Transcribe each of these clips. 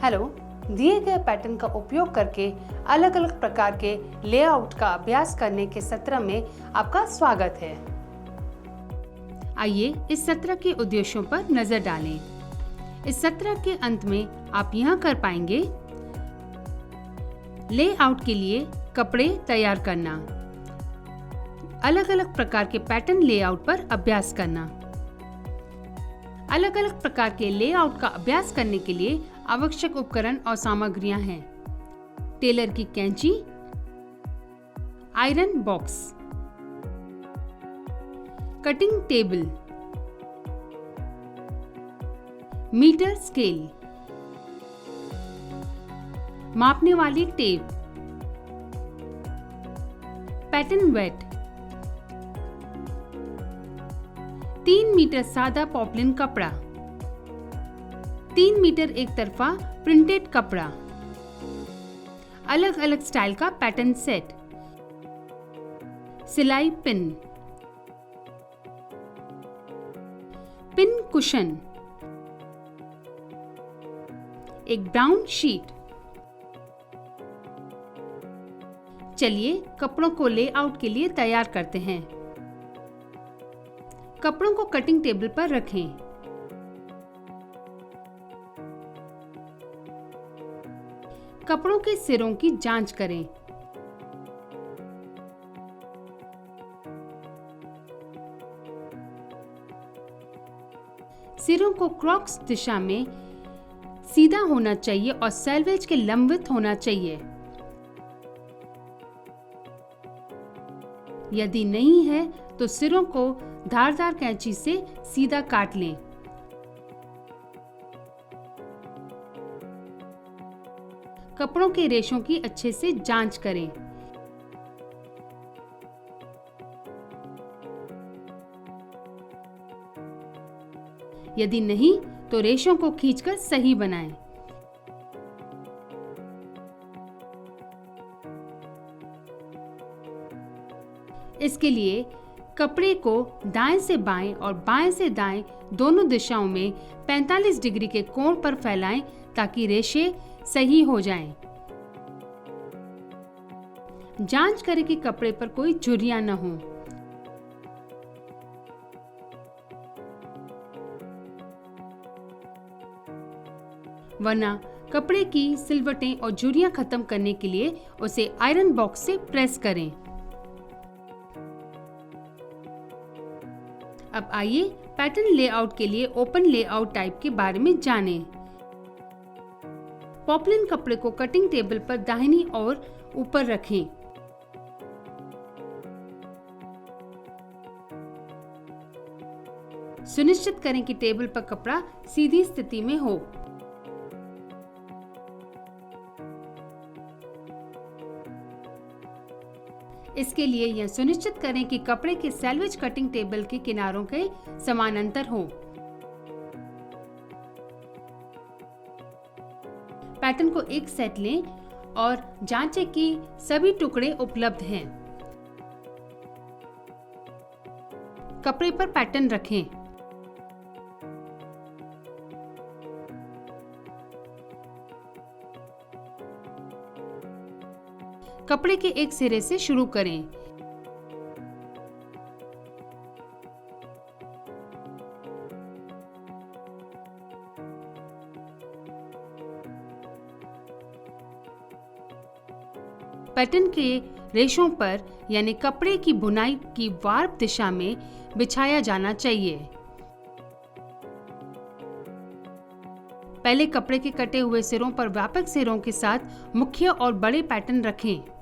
Hello, दिए गए pattern का उपयोग करके अलग अलग प्रकार के लेआउट का अभ्यास करने के सत्र में आपका स्वागत है। आइए इस सत्र के उद्देश्यों पर नजर डालें। इस सत्र के अंत में आप यह कर पाएंगे: लेआउट के लिए कपड़े तैयार करना, अलग अलग प्रकार के पैटर्न लेआउट पर अभ्यास करना। अलग अलग प्रकार के लेआउट का अभ्यास करने के लिए आवश्यक उपकरण और सामग्रियां हैं: टेलर की कैंची, iron box, cutting table, metre scale, मापने वाली टेप, पैटर्न वेट, 3 मीटर सादा पॉपलिन कपड़ा, 3 मीटर एक तरफा प्रिंटेड कपड़ा, अलग अलग स्टाइल का पैटर्न सेट, सिलाई पिन, पिन कुशन, एक ब्राउन शीट। चलिए कपड़ों को लेआउट के लिए तैयार करते हैं। कपड़ों को कटिंग टेबल पर रखें। कपड़ों के सिरों की जांच करें। सिरों को क्रॉस दिशा में सीधा होना चाहिए और सेल्वेज के लंबित होना चाहिए। यदि नहीं है तो सिरों को धारदार कैंची से सीधा काट लें। कपड़ों के रेशों की अच्छे से जांच करें। यदि नहीं तो रेशों को खींचकर सही बनाएं। इसके लिए कपड़े को दाएं से बाएं और बाएं से दाएं दोनों दिशाओं में 45 डिग्री के कोण पर फैलाएं ताकि रेशे सही हो जाएं। जांच करें कि कपड़े पर कोई झुर्रियां न हो। वरना कपड़े की सिलवटें और झुर्रियां खत्म करने के लिए उसे आयरन बॉक्स से प्रेस करें। अब आइए पैटर्न लेआउट के लिए ओपन लेआउट टाइप के बारे में जानें। पॉपलिन कपड़े को कटिंग टेबल पर दाहिनी ओर ऊपर रखें। सुनिश्चित करें कि टेबल पर कपड़ा सीधी स्थिति में हो। इसके लिए यह सुनिश्चित करें कि कपड़े के सेल्वेज कटिंग टेबल के किनारों के समानांतर हो। पैटर्न को एक सेट लें और जांचें कि सभी टुकड़े उपलब्ध हैं। कपड़े पर पैटर्न रखें। कपड़े के एक सिरे से शुरू करें। पैटर्न के रेशों पर यानी कपड़े की बुनाई की वार्प दिशा में बिछाया जाना चाहिए। पहले कपड़े के कटे हुए सिरों पर व्यापक सिरों के साथ मुख्य और बड़े पैटर्न रखें।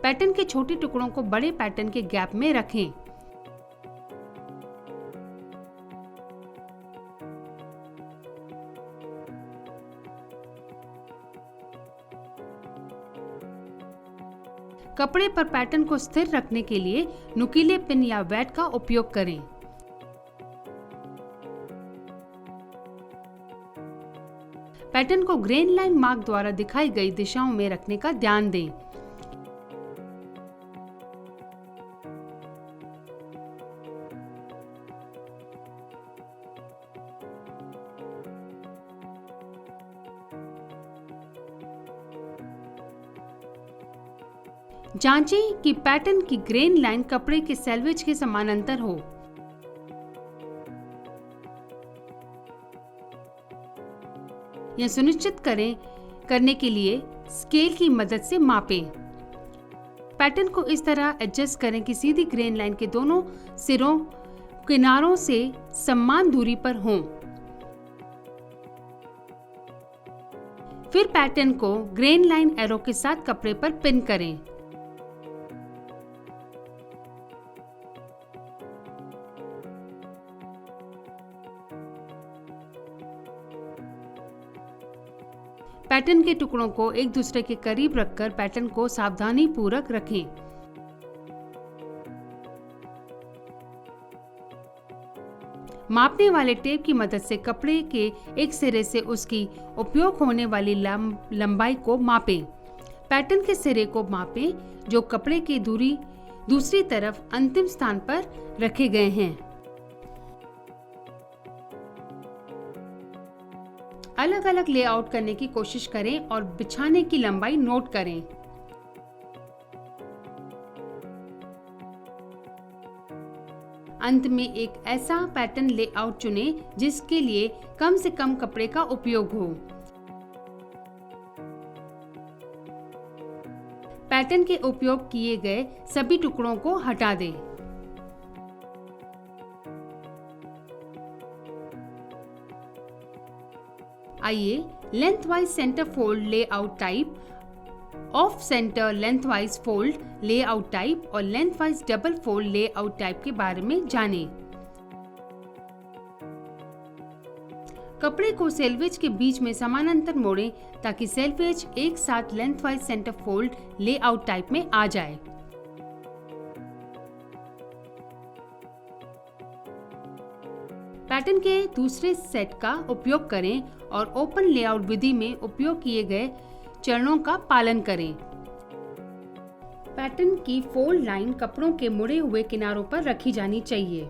पैटर्न के छोटे टुकड़ों को बड़े पैटर्न के गैप में रखें। कपड़े पर पैटर्न को स्थिर रखने के लिए नुकीले पिन या वैट का उपयोग करें। पैटर्न को ग्रेन लाइन मार्क द्वारा दिखाई गई दिशाओं में रखने का ध्यान दें। जांचें कि पैटर्न की ग्रेन लाइन कपड़े के सेल्वेज के समानांतर हो। यह सुनिश्चित करने के लिए स्केल की मदद से मापें। पैटर्न को इस तरह एडजस्ट करें कि सीधी ग्रेन लाइन के दोनों सिरों किनारों से समान दूरी पर हों। फिर पैटर्न को ग्रेन लाइन एरो के साथ कपड़े पर पिन करें। पैटर्न के टुकड़ों को एक दूसरे के करीब रखकर पैटर्न को सावधानीपूर्वक रखें। मापने वाले टेप की मदद से कपड़े के एक सिरे से उसकी उपयोग होने वाली लंबाई को मापें। पैटर्न के सिरे को मापें जो कपड़े की दूसरी तरफ अंतिम स्थान पर रखे गए हैं। अलग अलग लेआउट करने की कोशिश करें और बिछाने की लंबाई नोट करें। अंत में एक ऐसा पैटर्न लेआउट चुनें जिसके लिए कम से कम कपड़े का उपयोग हो। पैटर्न के उपयोग किए गए सभी टुकड़ों को हटा दें। आइए lengthwise centre fold layout type, off centre lengthwise fold layout type और lengthwise double fold layout type के बारे में जानें। कपड़े को सेल्वेज के बीच में समानांतर मोड़ें ताकि सेल्वेज एक साथ lengthwise centre fold layout type में आ जाए। पैटर्न के दूसरे सेट का उपयोग करें और ओपन लेआउट विधि में उपयोग किए गए चरणों का पालन करें। पैटर्न की फोल्ड लाइन कपड़ों के मुड़े हुए किनारों पर रखी जानी चाहिए।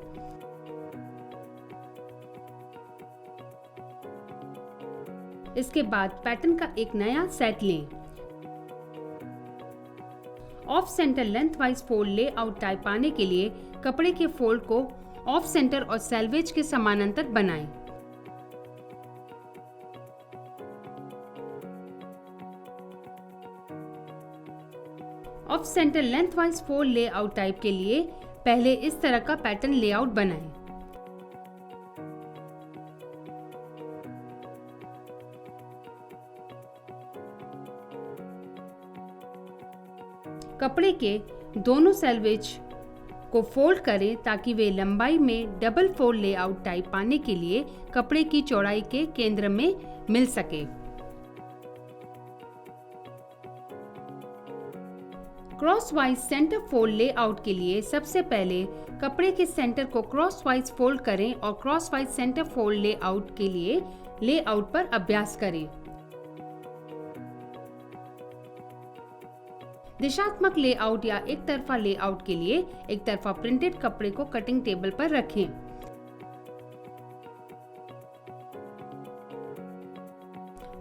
इसके बाद पैटर्न का एक नया सेट लें। Of centre lengthwise fold layout type पाने के लिए कपड़े के फोल्ड को ऑफ सेंटर और सेल्वेज के समानांतर बनाएं। Of centre lengthwise fold layout type के लिए पहले इस तरह का पैटर्न लेआउट बनाएं। कपड़े के दोनों सेल्वेज को फोल्ड करें ताकि वे लंबाई में डबल फोल्ड लेआउट टाइप पाने के लिए कपड़े की चौड़ाई के केंद्र में मिल सके। क्रॉसवाइज सेंटर फोल्ड लेआउट के लिए सबसे पहले कपड़े के सेंटर को क्रॉसवाइज फोल्ड करें और क्रॉसवाइज सेंटर फोल्ड लेआउट के लिए लेआउट पर अभ्यास करें। दिशात्मक लेआउट या एक तरफा लेआउट के लिए एक तरफा प्रिंटेड कपड़े को कटिंग टेबल पर रखें।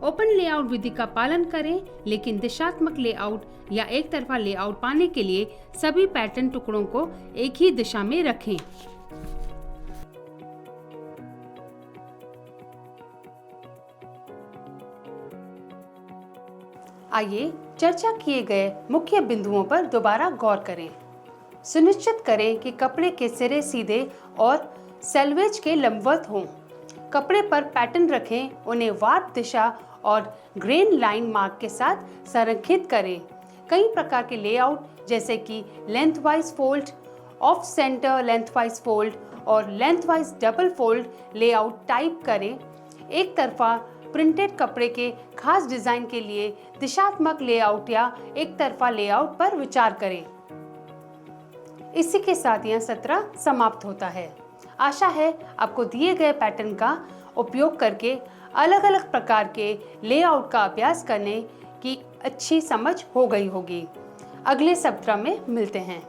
ओपन लेआउट विधि का पालन करें, लेकिन दिशात्मक लेआउट या एक तरफा लेआउट पाने के लिए सभी पैटर्न टुकड़ों को एक ही दिशा में रखें। आइए चर्चा किए गए मुख्य बिंदुओं पर दोबारा गौर करें। सुनिश्चित करें कि कपड़े के सिरे सीधे और सेल्वेज के लंबवत हों। कपड़े पर पैटर्न रखें, उन्हें वार्प दिशा और ग्रेन लाइन मार्क के साथ संरेखित करें। कई प्रकार के लेआउट जैसे कि lengthwise fold, off centre lengthwise fold और lengthwise double fold layout type करें। एक तरफा प्रिंटेड कपड़े के खास डिजाइन के लिए दिशात्मक लेआउट या एक तरफा लेआउट पर विचार करें। इसी के साथ यह सत्र समाप्त होता है। आशा है आपको दिए गए पैटर्न का उपयोग करके अलग अलग प्रकार के लेआउट का अभ्यास करने की अच्छी समझ हो गई होगी। अगले सत्र में मिलते हैं।